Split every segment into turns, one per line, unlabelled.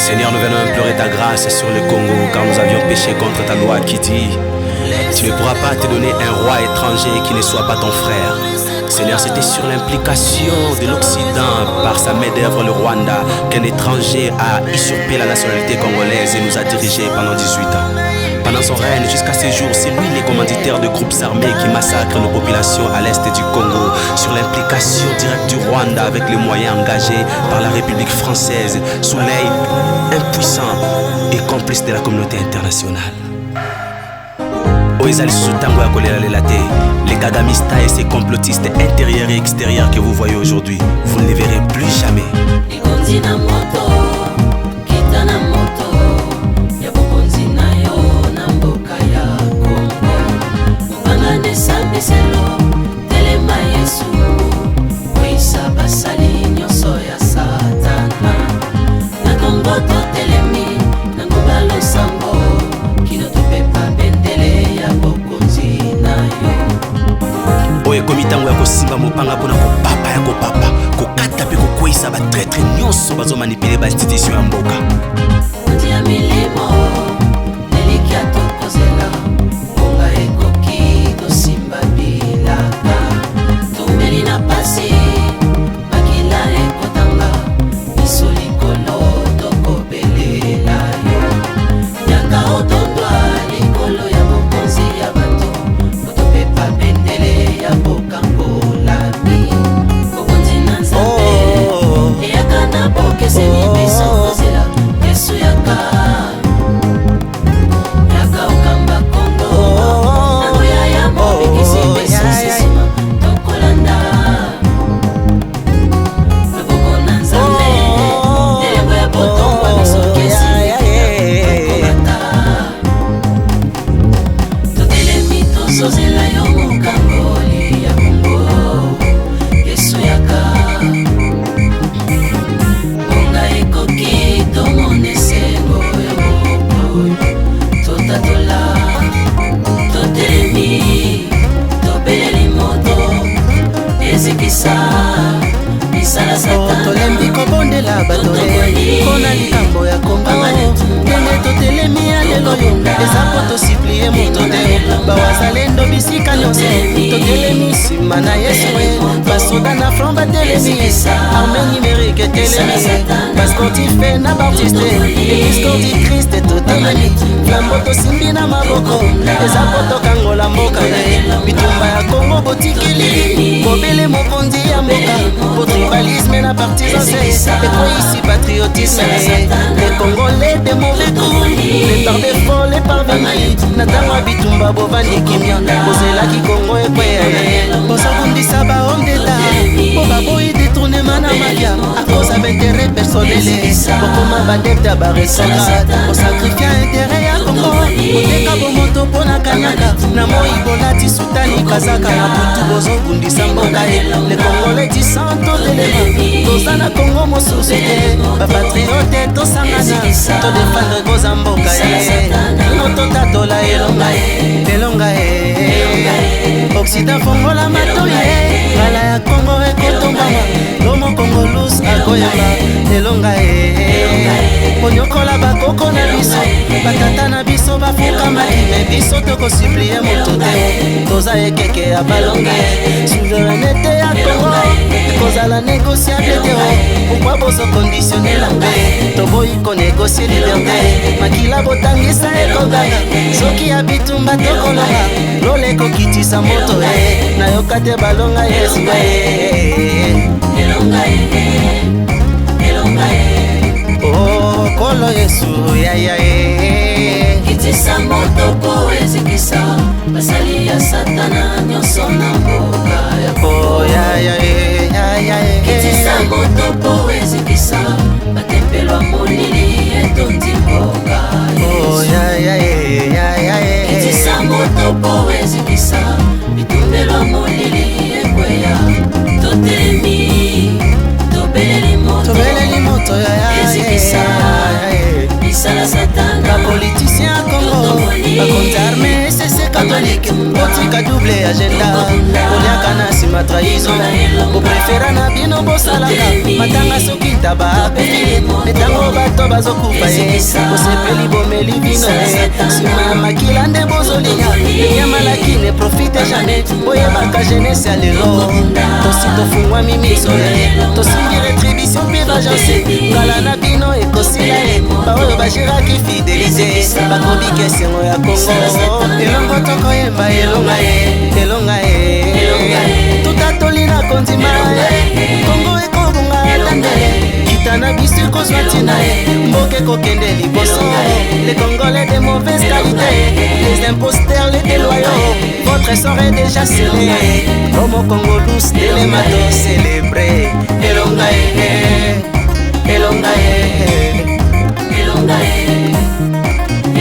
Seigneur, nous venons implorer ta grâce sur le Congo, car nous avions péché contre ta loi qui dit: tu ne pourras pas te donner un roi étranger qui ne soit pas ton frère. Seigneur, c'était sur l'implication de l'Occident par sa main d'œuvre, le Rwanda, qu'un étranger a usurpé la nationalité congolaise et nous a dirigés pendant 18 ans. Pendant son règne jusqu'à ces jours, c'est lui les commanditaires de groupes armés qui massacrent nos populations à l'est du Congo, sur l'implication directe du Rwanda avec les moyens engagés par la République française sous l'œil impuissant et complice de la communauté internationale. Les kagamistes et ses complotistes intérieurs et extérieurs que vous voyez aujourd'hui, vous ne les verrez plus jamais. Komitango ya kosimba mopanga pona kopapa ya kopapa kokata pe kokwisa ba traître nyonso bazo manipuler ba institution ya mboka.
Ndia milimo nelikia tokozela bonga ekoki tosimba bilaka tumeli na pasi makila ekotanga isolikolo tokobelela yo yaka otondwa likolo ya bokonzi ya bato kotopepa bendele ya
tolembi kobondela bato mpona likambo ya Kongo ndenge totelemi ya lelo eza po tosiplie moto te bawazalendo bisika nyonso totelemi nsima na Yesu basoda na front batelemi arme numérique etelemi basportif mpe na baartiste episcope du Christ totelemi flambo tosimbi na maboko eza po tokangola mboka bitumba ya Kongo botikeli bobele mokonzi ya mboka po tribalisme na partisanse ekoyisi patriotisme les Congolais de mauvais goût les par défaut les parvenus na ntango ya bitumba bovandi kimia bozelaki Kongo ekweya bosakundisa bahome d'etat po baboyi détournement na makia a cause ya baintérêt personnele bokoma badepte ya baretrograde bosakrifia intérêt ya Kongo koteka bomoto mpo na kanyaka na moi bolati sutani kazaka na butu bozokundisa mboka ye le Congolais du santo telema toza na Kongo mosusu te bapatriote tosangana todefendre koza mboka ye totatola elonga ye Occident fongola matoi ngala ya Kongo ekotombama lomo Kongo lus akoyamba elonga ye konyokola bakoko na biso batata na biso bafukamaki me biso tokosiplie moto te toza ekeke ya balonga souveraineté ya Kongo ekozala négociable te pourkui bozokonditionnela mpe toboyi konégocie liberté makila botangisa ekoganga soki ya bitumba tokolonga lole kokitisa moto nayoka te balonga Yesu oh kolo Yesu yaya
kitisa moto po ezikisa basali ya satana nyonso na mboka ya
oh yaya
kitisa moto po ezikisa batempelo molili etondi mboka
oh yaya
kitisa moto po ezikisa bitumbelo molili ekweya totelemi tobeleli moto ezikisa bisala satana
bapoliticien ya Kongo bakonzi arme sese katolike otika double agenda koliaka na nsima trahison bopréféra na bino bosalaka matanga soki taba apeli metango bato bazokufa ye bosepeli bomeli bino nsima ya makila nde bozolinya eyamalaki ne profite jamais boyebaka jeunesse ya lelo tosi tofungwami miso tosimbi retribution mpe bagence ngala na bino ekosila ye baoyo bagiraki fidelize bakobika esengo ya kongo elongo tokoyemba elonga ye tutatoli na kondima kongo ekobunga tandele kita na biso ekozwa ntina ye mboka ekokende liboso les congolais de mauvaise qualité les imposteurs les déloyaux votre sort est déjà scellé Homo Congo douce telemato célébré elonga ye elonga ye elonga ye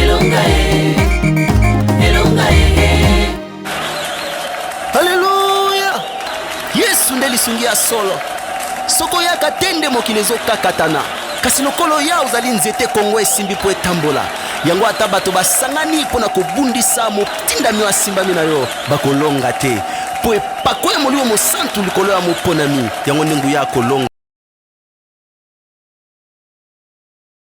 elonga ye elonga ye Alléluia Yesu nde lisungi ya solo soko yaka tende mokili ezokakatana kasi lokolo ya ozali nzete kongo esimbi po etambola yango ata bato basangani mpo na kobundisa motindami oyo asimbami na yo bakolonga te po epako ya molimo mosantu likolo ya moponami yango ndengu ya kolonga